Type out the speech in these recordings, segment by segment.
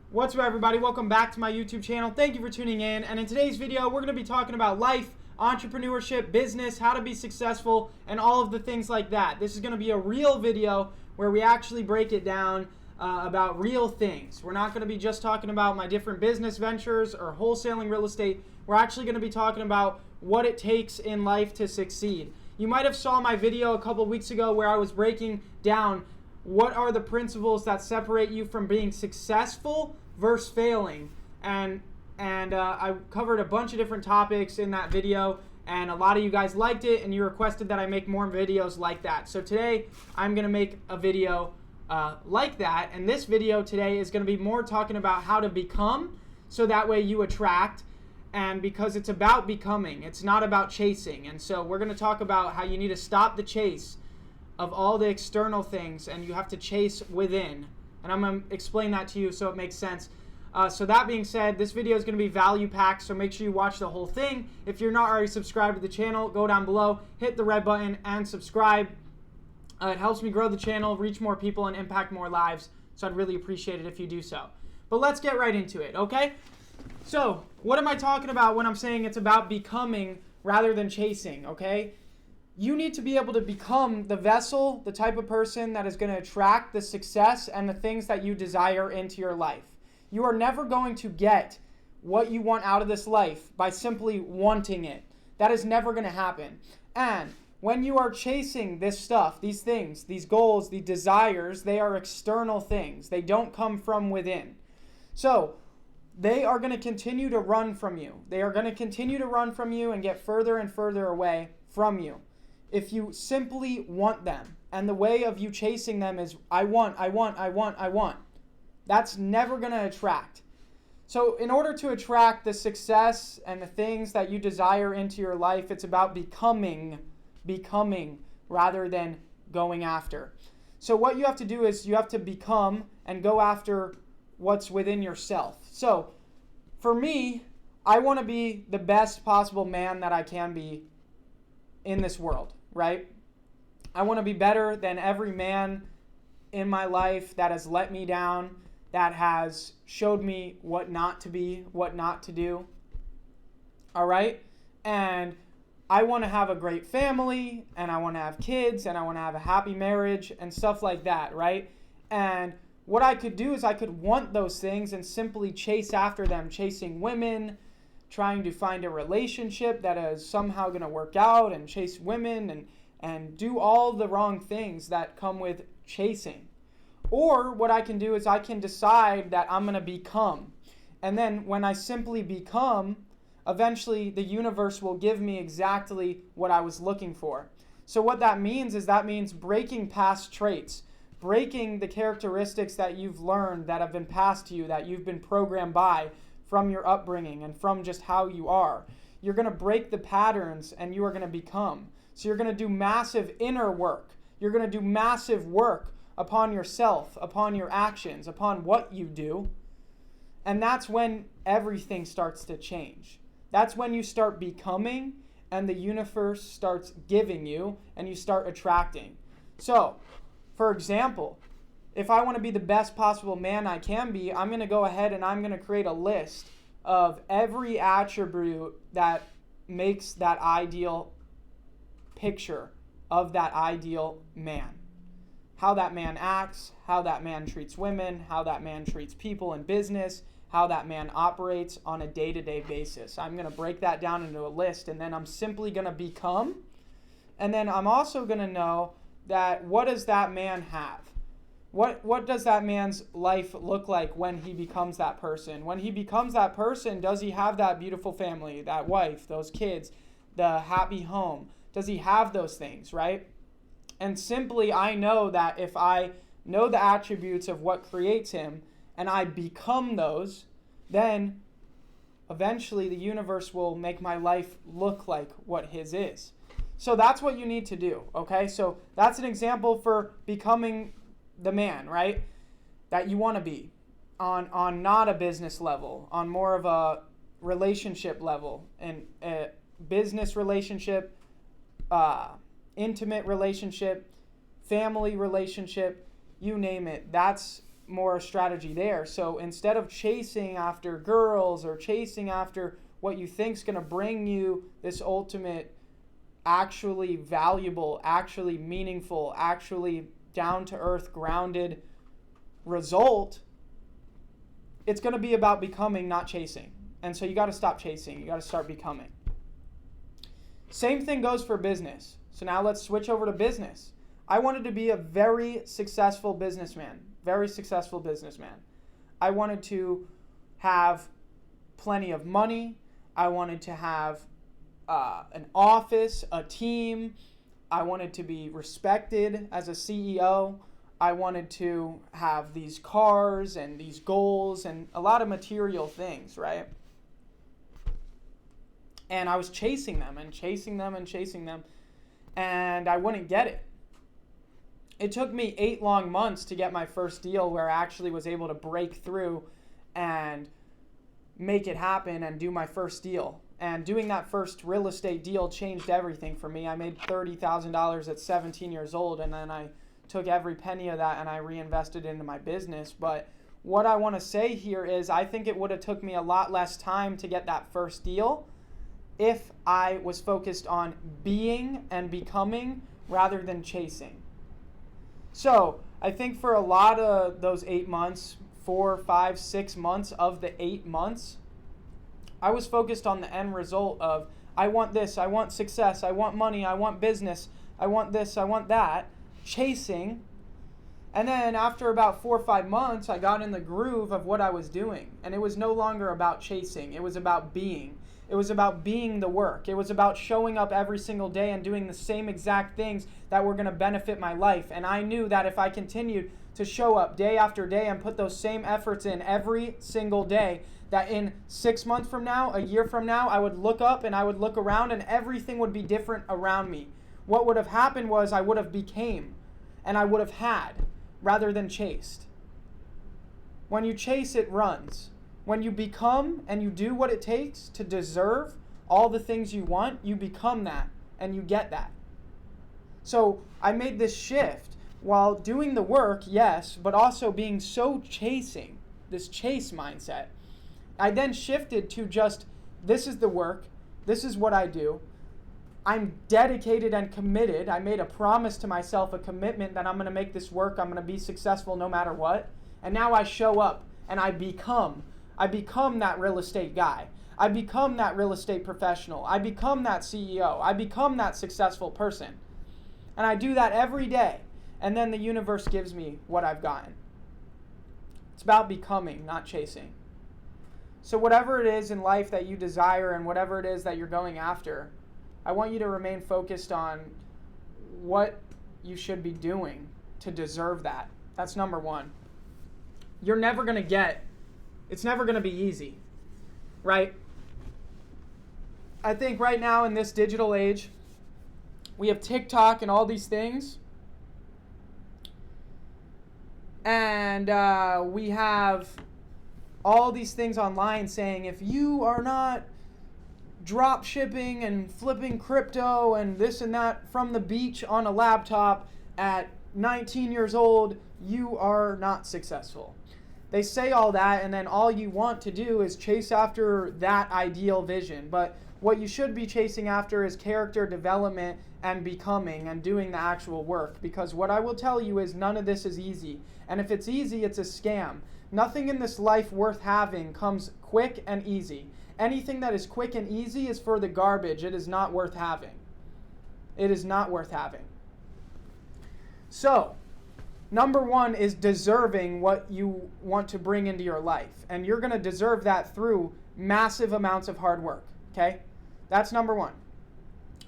What's up, everybody? Welcome back to my YouTube channel. Thank you for tuning in. And in today's video, we're going to be talking about life, entrepreneurship, business, how to be successful, and all of the things like that. This is going to be a real video where we actually break it down about real things. We're not going to be just talking about my different business ventures or wholesaling real estate. We're actually going to be talking about what it takes in life to succeed. You might have saw my video a couple weeks ago where I was breaking down what are the principles that separate you from being successful versus failing. And I covered a bunch of different topics in that video, and a lot of you guys liked it, and you requested that I make more videos like that. So today, I'm going to make a video like that, and this video today is going to be more talking about how to become, so that way you attract, and because it's about becoming, it's not about chasing. And so we're going to talk about how you need to stop the chase of all the external things, and you have to chase within. And I'm going to explain that to you so it makes sense. So that being said, this video is going to be value packed, so make sure you watch the whole thing. If you're not already subscribed to the channel, go down below, hit the red button, and subscribe. It helps me grow the channel, reach more people, and impact more lives. So I'd really appreciate it if you do so. But let's get right into it, okay? So what am I talking about when I'm saying it's about becoming rather than chasing, okay? You need to be able to become the vessel, the type of person that is going to attract the success and the things that you desire into your life. You are never going to get what you want out of this life by simply wanting it. That is never going to happen. And when you are chasing this stuff, these things, these goals, these desires, they are external things. They don't come from within. So they are going to continue to run from you. They are going to continue to run from you and get further and further away from you if you simply want them. And the way of you chasing them is, I want. That's never going to attract. So in order to attract the success and the things that you desire into your life, it's about becoming rather than going after. So what you have to do is you have to become and go after what's within yourself. So for me, I want to be the best possible man that I can be in this world, right? I want to be better than every man in my life that has let me down, that has showed me what not to be, what not to do. All right? And I want to have a great family, and I want to have kids, and I want to have a happy marriage and stuff like that, right? And what I could do is I could want those things and simply chase after them, chasing women, trying to find a relationship that is somehow going to work out, and chase women and do all the wrong things that come with chasing. Or what I can do is I can decide that I'm going to become. And then when I simply become, eventually the universe will give me exactly what I was looking for. So what that means is that means breaking past traits, breaking the characteristics that you've learned that have been passed to you, that you've been programmed by from your upbringing and from just how you are. You're going to break the patterns and you are going to become. So you're going to do massive inner work. You're going to do massive work upon yourself, upon your actions, upon what you do. And that's when everything starts to change. That's when you start becoming and the universe starts giving you and you start attracting. So, for example, if I want to be the best possible man I can be, I'm going to go ahead and I'm going to create a list of every attribute that makes that ideal picture of that ideal man. How that man acts, how that man treats women, how that man treats people in business, how that man operates on a day-to-day basis. I'm going to break that down into a list, and then I'm simply going to become. And then I'm also going to know that what does that man have? What does that man's life look like when he becomes that person? When he becomes that person, does he have that beautiful family, that wife, those kids, the happy home? Does he have those things, right? And simply I know that if I know the attributes of what creates him and I become those, then eventually the universe will make my life look like what his is. So that's what you need to do, okay? So that's an example for becoming the man, right? That you want to be on not a business level, on more of a relationship level, and a business relationship, intimate relationship, family relationship, you name it. That's more strategy there. So instead of chasing after girls or chasing after what you think's going to bring you this ultimate, actually valuable, actually meaningful, actually down to earth, grounded result, it's going to be about becoming, not chasing. And so you got to stop chasing. You got to start becoming. Same thing goes for business. So now let's switch over to business. I wanted to be a very successful businessman. Very successful businessman. I wanted to have plenty of money. I wanted to have an office, a team. I wanted to be respected as a CEO. I wanted to have these cars and these goals and a lot of material things, right? And I was chasing them and chasing them and chasing them, and I wouldn't get it. It took me 8 long months to get my first deal where I actually was able to break through and make it happen and do my first deal. And doing that first real estate deal changed everything for me. I made $30,000 at 17 years old, and then I took every penny of that and I reinvested into my business. But what I want to say here is I think it would have took me a lot less time to get that first deal if I was focused on being and becoming rather than chasing. So I think for a lot of those 8 months, 4, 5, 6 months of the 8 months, I was focused on the end result of I want this, I want success, I want money, I want business, I want this, I want that, chasing. And then after about 4 or 5 months, I got in the groove of what I was doing. And it was no longer about chasing, it was about being. It was about being the work. It was about showing up every single day and doing the same exact things that were going to benefit my life. And I knew that if I continued to show up day after day and put those same efforts in every single day, that in 6 months from now, a year from now, I would look up and I would look around and everything would be different around me. What would have happened was I would have became and I would have had rather than chased. When you chase, it runs. When you become and you do what it takes to deserve all the things you want, you become that and you get that. So I made this shift while doing the work, yes, but also being so chasing, this chase mindset. I then shifted to just, this is the work, this is what I do. I'm dedicated and committed. I made a promise to myself, a commitment that I'm going to make this work, I'm going to be successful no matter what. And now I show up and I become that real estate guy. I become that real estate professional. I become that CEO. I become that successful person. And I do that every day. And then the universe gives me what I've gotten. It's about becoming, not chasing. So whatever it is in life that you desire and whatever it is that you're going after, I want you to remain focused on what you should be doing to deserve that. That's number one. You're never going to get, it's never going to be easy, right? I think right now in this digital age, we have TikTok and all these things. And we have all these things online saying if you are not drop shipping and flipping crypto and this and that from the beach on a laptop at 19 years old, you are not successful. They say all that, and then all you want to do is chase after that ideal vision. But what you should be chasing after is character development and becoming and doing the actual work. Because what I will tell you is none of this is easy. And if it's easy, it's a scam. Nothing in this life worth having comes quick and easy. Anything that is quick and easy is for the garbage. It is not worth having. It is not worth having. So, number one is deserving what you want to bring into your life. And you're going to deserve that through massive amounts of hard work. Okay? That's number one.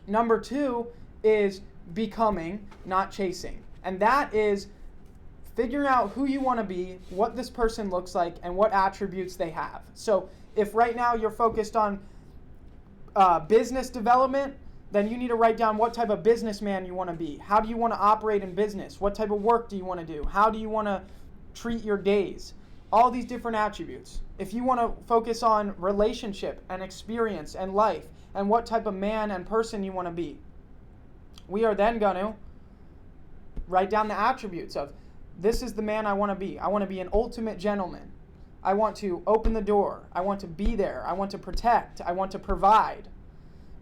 Number two is becoming, not chasing. And that is figuring out who you want to be, what this person looks like, and what attributes they have. So if right now you're focused on business development, then you need to write down what type of businessman you want to be. How do you want to operate in business? What type of work do you want to do? How do you want to treat your days? All these different attributes. If you want to focus on relationship and experience and life and what type of man and person you want to be, we are then going to write down the attributes of This is the man I want to be. I want to be an ultimate gentleman. I want to open the door. I want to be there. I want to protect. I want to provide,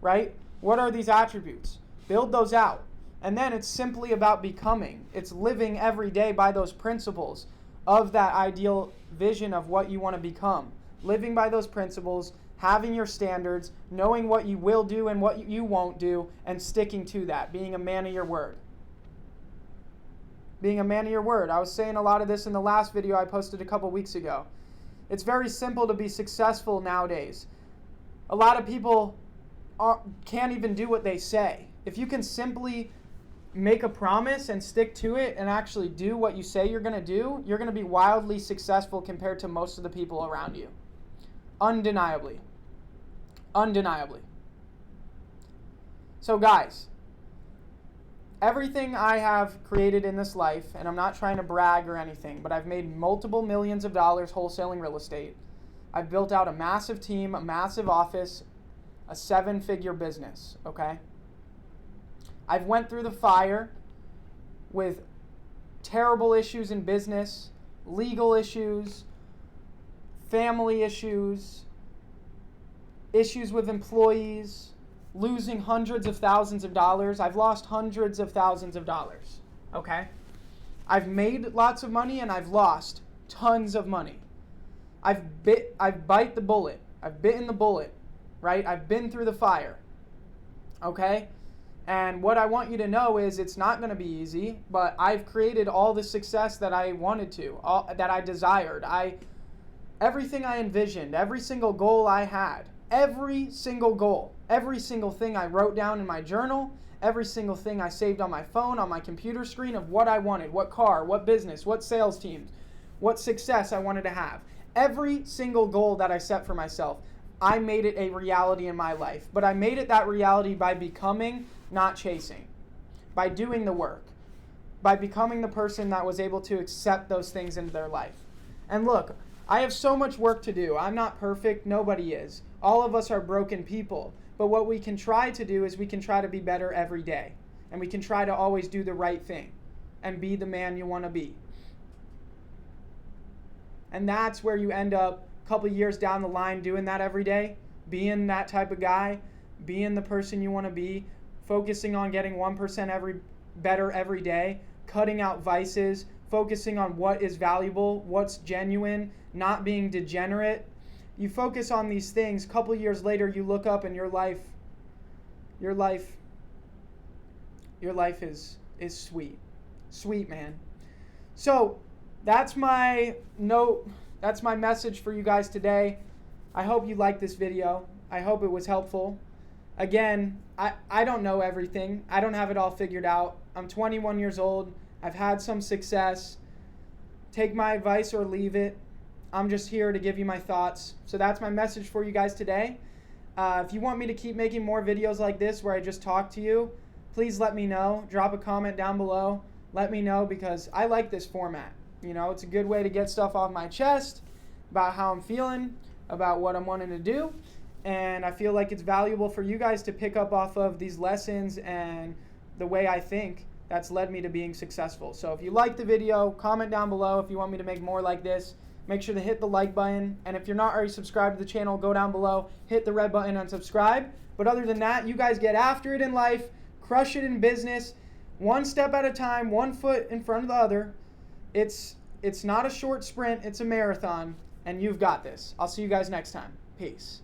right? What are these attributes? Build those out. And then it's simply about becoming. It's living every day by those principles of that ideal vision of what you want to become. Living by those principles, having your standards, knowing what you will do and what you won't do, and sticking to that, being a man of your word. Being a man of your word. I was saying a lot of this in the last video I posted a couple weeks ago. It's very simple to be successful nowadays. A lot of people can't even do what they say. If you can simply make a promise and stick to it and actually do what you say you're going to do, you're going to be wildly successful compared to most of the people around you. Undeniably. Undeniably. So guys, everything I have created in this life, and I'm not trying to brag or anything, but I've made multiple millions of dollars wholesaling real estate. I've built out a massive team, a massive office, a 7-figure business, okay? I've went through the fire with terrible issues in business, legal issues, family issues, issues with employees, losing hundreds of thousands of dollars. I've lost hundreds of thousands of dollars, okay? I've made lots of money and I've lost tons of money. I've bite the bullet. I've bitten the bullet, right? I've been through the fire, okay? And what I want you to know is it's not going to be easy, but I've created all the success that I wanted to, that I desired. Everything I envisioned, every single goal I had, every single goal, every single thing I wrote down in my journal, every single thing I saved on my phone, on my computer screen of what I wanted, what car, what business, what sales teams, what success I wanted to have. Every single goal that I set for myself, I made it a reality in my life. But I made it that reality by becoming, not chasing. By doing the work. By becoming the person that was able to accept those things into their life. And look, I have so much work to do. I'm not perfect. Nobody is. All of us are broken people. But what we can try to do is we can try to be better every day. And we can try to always do the right thing. And be the man you want to be. And that's where you end up a couple years down the line doing that every day. Being that type of guy. Being the person you want to be. Focusing on getting 1% better every day. Cutting out vices. Focusing on what is valuable. What's genuine. Not being degenerate. You focus on these things. A couple years later, you look up and your life is sweet. Sweet, man. So that's my note. That's my message for you guys today. I hope you liked this video. I hope it was helpful. Again, I don't know everything. I don't have it all figured out. I'm 21 years old. I've had some success. Take my advice or leave it. I'm just here to give you my thoughts. So that's my message for you guys today. If you want me to keep making more videos like this where I just talk to you, please let me know. Drop a comment down below. Let me know because I like this format. You know, it's a good way to get stuff off my chest about how I'm feeling, about what I'm wanting to do. And I feel like it's valuable for you guys to pick up off of these lessons and the way I think that's led me to being successful. So if you like the video, comment down below if you want me to make more like this. Make sure to hit the like button. And if you're not already subscribed to the channel, go down below, hit the red button and subscribe. But other than that, you guys get after it in life, crush it in business, one step at a time, one foot in front of the other. It's not a short sprint, it's a marathon, and you've got this. I'll see you guys next time. Peace.